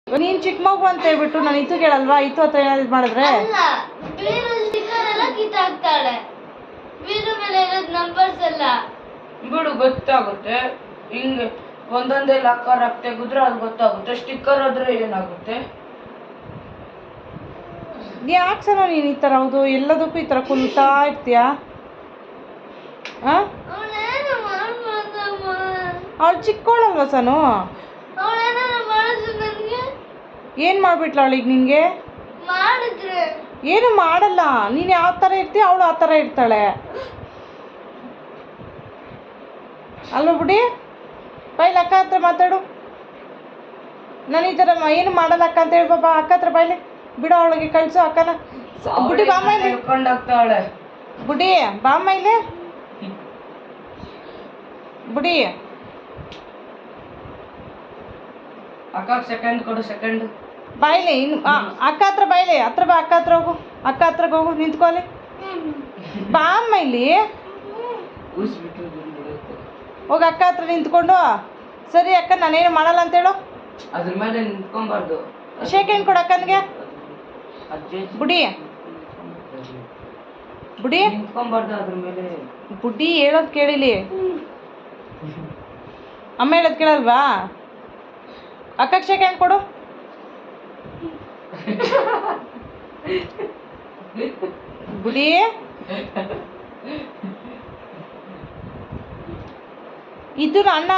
ನೀನ್ ಚಿಕ್ಕ ಮಗು ಅಂತ ಹೇಳ್ಬಿಟ್ಟು ನಾನು ಇತ್ತು ಕೇಳಲ್ವಾ? ಇತ್ತು ಹತ್ರ ಏನಾದ್ರು ಮಾಡಿದ್ರೆ ಅಲ್ಲ, ಬೇರೆ ಸ್ಟಿಕ್ಕರ್ ಎಲ್ಲ ಕಿತ್ತಾಕ್ತಾಳೆ. ಬೇರೆ ಮೇಲೆ ಇರೋದು ನಂಬರ್ಸ್ ಎಲ್ಲ ಬಿಡು, ಗೊತ್ತಾಗುತ್ತೆ. ಹಿಂಗೆ ಒಂದೊಂದೇ ಲಾಕರ್ ಹಾಕಿ ತೆಗೆದ್ರೆ ಅದು ಗೊತ್ತಾಗುತ್ತೆ. ಸ್ಟಿಕ್ಕರ್ ಆದ್ರೆ ಏನಾಗುತ್ತೆ? ಯಾಕೆ ಸಲ ನೀನು ಈ ಥರ ಹೌದು ಎಲ್ಲದಕ್ಕೂ ಈ ಥರ ಕುಲ್ತಾ ಇರ್ತೀಯಾ? ಅವಳೇನು ಮಾಡ್ಬೋದಮ್ಮ? ಅವಳು ಚಿಕ್ಕವಳಲ್ವ ಸನು? ಅವಳೇನಾದ್ರು ಮಾಡಿದ್ರು ನನಗೆ ಏನು ಮಾಡಿಬಿಟ್ಲ ಅವಳಿಗೆ ನಿನಗೆ? ಮಾಡಿದ್ರೆ ಏನು ಮಾಡಲ್ಲ. ನೀನು ಯಾವ ಥರ ಇರ್ತೀಯ ಅವಳು ಆ ಥರ ಇರ್ತಾಳೆ ಅಲ್ವ ಬಿಡಿ? ಬೈಲಿ ಅಕ್ಕ ಹತ್ರ ಮಾತಾಡು. ನಾನು ಈ ಥರ ಏನು ಮಾಡಲ್ಲ ಅಕ್ಕ ಅಂತ ಹೇಳಿ ಬಾಬಾ ಅಕ್ಕ ಹತ್ರ ಬೈಲಿ. ಬಿಡು ಅವಳಿಗೆ ಕಳಿಸು ಅಕ್ಕನ. ಬುಡ್ಡಿ ಬಾಮ್ಮ ಇಲ್ಲಿ. ಹೇಳ್ಕೊಂಡೋಗ್ತಾಳೆ. ಬುಡ್ಡಿ ಬಾಮ್ಮ ಇಲ್ಲಿ. ಬುಡಿ ಅಕ್ಕ ಸೆಕೆಂಡ್ ಕೊಡು, ಸೆಕೆಂಡ್ ಬಾಯ್ಲಿ. ಇನ್ನು ಅಕ್ಕ ಹತ್ರ ಬಾಯ್ಲಿ. ಹತ್ರ ಬಾ, ಅಕ್ಕ ಹತ್ರ ಹೋಗು. ಅಕ್ಕ ಹತ್ರಕ್ಕೆ ಹೋಗು, ನಿಂತ್ಕೊಳ್ಳಿ. ಬಾಮ್ಮ ಇಲ್ಲಿ ಹೋಗಿ ಅಕ್ಕ ಹತ್ರ ನಿಂತ್ಕೊಂಡು. ಸರಿ ಅಕ್ಕ ನಾನೇನು ಮಾಡಲ್ಲ ಅಂತೇಳು. ಅದ್ರ ಮೇಲೆ ನಿಂತ್ಕೊಂಬಾರ್ದು. ಶೇಕ್ ಕೊಡು ಅಕ್ಕನಿಗೆ. ಬುಡಿ ಬುಡಿ ನಿಂತ್ಕೊಂಬಾರ್ದು ಅದ್ರ ಮೇಲೆ. ಬುಡ್ಡಿ ಹೇಳೋದು ಕೇಳಿಲಿ. ಅಮ್ಮ ಹೇಳೋದು ಕೇಳಲ್ವಾ? ಅಕ್ಕಕ್ಕೆ ಶೇಕ್ ಹ್ಯಾಂಡ್ ಕೊಡು. ಬುಡಿ ಇದು ಅಣ್ಣ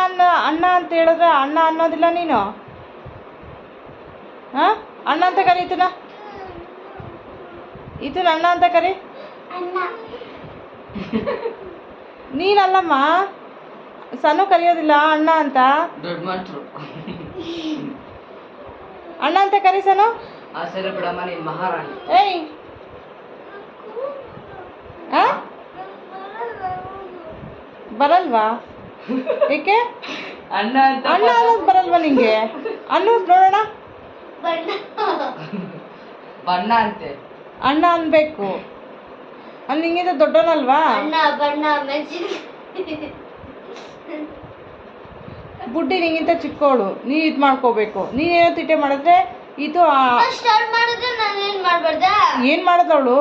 ಅಣ್ಣ ಅಂತ ಹೇಳಿದ್ರೆ ಅಣ್ಣ ಅನ್ನೋದಿಲ್ಲ ನೀನು. ಹಾಂ, ಅಣ್ಣ ಅಂತ ಕರಿ ಇದನ್ನ. ಇದನ್ನ ಅಣ್ಣ ಅಂತ ಕರಿ. ನೀನಲ್ಲಮ್ಮ, ಸಣ್ಣ ಕರೆಯೋದಿಲ್ಲ ಅಣ್ಣ ಅಂತ. ದೊಡ್ಡ ಮಾಸ್ಟ್ರು ಅಣ್ಣ ಅಂತ ಕರಿ ಸನು. ಆ ಸರಿ ಬಿಡಮ್ಮ, ನೀನ್ ಮಹಾರಾಣಿ. ಏಯ್ ಬರಲ್ವಾ? ಏಕೆ ಅಣ್ಣ ಅಂತ ಅಣ್ಣ ಅನ್ನೋದು ಬರಲ್ವಾ ನಿಂಗೆ? ಅನ್ನೋದು ನೋಡೋಣ. ಬಣ್ಣ ಅಂತೆ. ಅಣ್ಣ ಅನ್ಬೇಕು. ಅಲ್ಲಿ ನಿಂಗಿಂತ ದೊಡ್ಡವನಲ್ವಾ? ಬಣ್ಣ ಬುಡ್ಡಿ ನಿಂಗಿಂತ ಚಿಕ್ಕವಳು. ನೀ ಇದು ಮಾಡ್ಕೋಬೇಕು. ನೀನೇನೋ ತಿಟ್ಟೆ ಮಾಡಿದ್ರೆ ಇದು ಸ್ಟಾರ್ಟ್ ಮಾಡಿದ್ರೆ ನಾನು ಏನು ಮಾಡಬಾರ್ದಾ? ಏನು ಮಾಡೋದವಳು?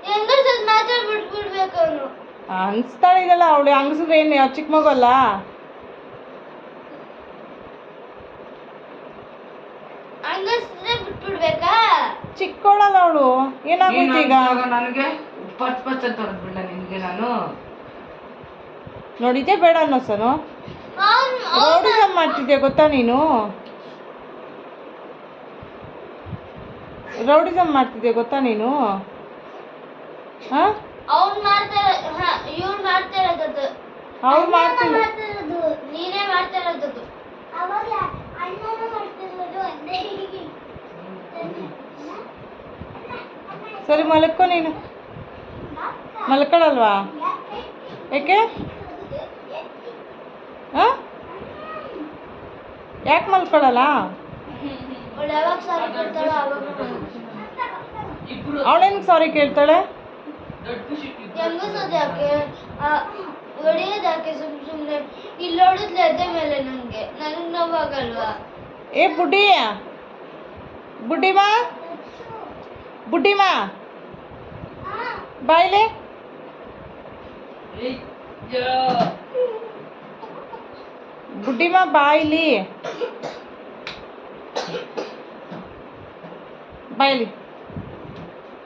ಹೆಂಗೋ ಸ್ವಲ್ಪ ಮಾತ್ರ ಬಿಟ್ಬಿಡ್ಬೇಕು ಅವನು. ಹಂಗಿಸ್ತಾಳೆ ಇದೆಲ್ಲ. ಅವಳು ಹಂಗಸಿದ್ರೆ ಏನು ಚಿಕ್ಕ ಮಗು ಅಲ್ಲ? ಹಂಗಸಿದ್ರೆ ಬಿಟ್ಬಿಡ್ಬೇಕಾ? ಚಿಕ್ಕವಳಲ್ಲ ಅವಳು. ಏನಾಗೋಯ್ತು ಈಗ? ನನಗೆ ಪಚ್ ಪಚ್ ಅಂತ ಹೊರದ್ಬಿಡ್ಲ ನಿನ್ಗೆ ನಾನು. ನೋಡಿದ್ದೆ ಬೇಡ ಅನ್ನೋ ಸನು. ರೌಡಿಸಮ್ ಮಾಡ್ತಿದ್ಯಾ ಗೊತ್ತಾ ನೀನು? ರೌಡಿಸಮ್ ಮಾಡ್ತಿದ್ಯಾ ಗೊತ್ತಾ ನೀನು? ಹಾಂ, ಅವ್ನು ಮಾಡ್ತಾರೆ, ಇವ್ರು ಮಾಡ್ತಾ ಇರೋದು. ಅವ್ರು ಮಾಡ್ತಿಲ್ಲ. ನೀನೇ ಮಾಡ್ತಾ ಇರೋದು. ಸರಿ ಮಲ್ಕೋ ನೀನು. ಮಲ್ಕೊಳ್ಳಲ್ವಾ? ಯಾಕೆ? ಹಾಂ, ಯಾಕೆ ಮಲ್ಕೊಳ್ಳಲ್ಲ? ಅವಳು ಯಾವಾಗ ಸಾರಿ ಕೇಳ್ತಾಳೋ ಅವಾಗ ಅವಳೇನು ಸಾರಿ ಕೇಳ್ತಾಳೆ? ಹೆಂಗಸೋದು ಯಾಕೆ? ಹೊಡೆಯೋದು ಯಾಕೆ ಸುಮ್ಮನೆ? ಇಲ್ಲಿ ಹೊಡೆದ್ಲೆ ಎದೆ ಮೇಲೆ ನನಗೆ ನೋವಾಗಲ್ವಾ? ಏ ಬುಡ್ಡಿ, ಬುಡ್ಡಿಮಾ, ಬುಡ್ಡಿಮಾ ಬಾಯ್ಲಿ. ಬುಡ್ಡಿಮಾ ಬಾಯ್ಲಿ. ಬಾಯ್ಲಿ.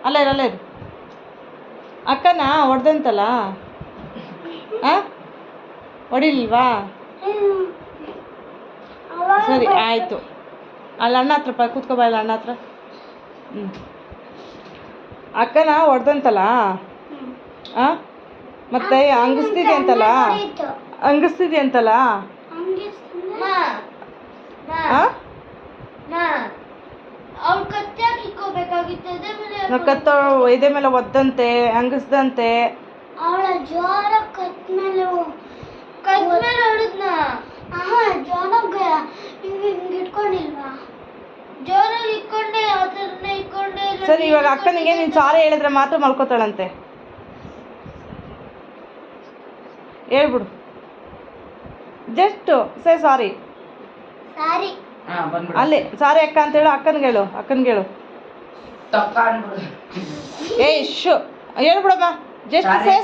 ಅಲ್ಲೇ ಇರು, ಅಲ್ಲೇ ಇರು. ಅಕ್ಕನ ಹೊಡೆದಂತಲ್ಲ? ಹಾಂ, ಹೊಡಿಲಿಲ್ವಾ? ಸರಿ ಆಯಿತು. ಅಲ್ಲಿ ಅಣ್ಣ ಹತ್ರ ಕೂತ್ಕೊ ಬಾಯಿಲ್ಲ ಅಣ್ಣ ಹತ್ರ. ಹ್ಞೂ, ಅಕ್ಕನ ಹೊಡೆದಂತಲ್ಲ? ಹಾಂ, ಮತ್ತೆ ಹಂಗಿಸ್ತಿದೆ ಅಂತಲ್ಲ? ಹಂಗಿಸ್ತಿದೆ ಅಂತಲ್ಲ? ಹಾಂ, ಅವ್ಳು ಕತ್ತೆ ಹಾಕಿಕೋಬೇಕಾಗಿತ್ತು ಎದೆ ಮೇಲೆ. ಕತ್ತ ಎದೆ ಮೇಲೆ ಒದ್ದಂತೆ, ಹಂಗಿಸ್ದಂತೆ. ಅವಳ ಜೋರ ಕತ್ ಮೇಲೆ ಹೊಡೆದ್ನ. ಜೋರಾಗ ಹಿಂಗೆ ಇಟ್ಕೊಂಡಿಲ್ವಾ? ಜೋರಾಗಿ ಇಟ್ಕೊಂಡೆ, ಅದನ್ನ ಇಟ್ಕೊಂಡೆ. ಸರಿ, ಇವಾಗ ಅಕ್ಕನಿಗೆ ನೀನು ಸಾರಿ ಹೇಳಿದ್ರೆ ಮಾತ್ರ ಮಲ್ಕೋತಾಳಂತೆ. ಹೇಳ್ಬಿಡು. ಜಸ್ಟ್ ಸೇ ಸಾರಿ. ಸಾರಿ. ಹಾ ಬಂದ್ಬಿಡು. ಅಲ್ಲಿ ಸಾರಿ ಅಕ್ಕ ಅಂತ ಹೇಳು, ಅಕ್ಕನ್ಗೆ ಹೇಳು ತಕ್ಕ ಅನ್ಬಿಡು. ಏಯ್ ಶು ಹೇಳ್ಬಿಡಮ್ಮ ಜಸ್ಟ್ ಸಾರಿ ಸೇ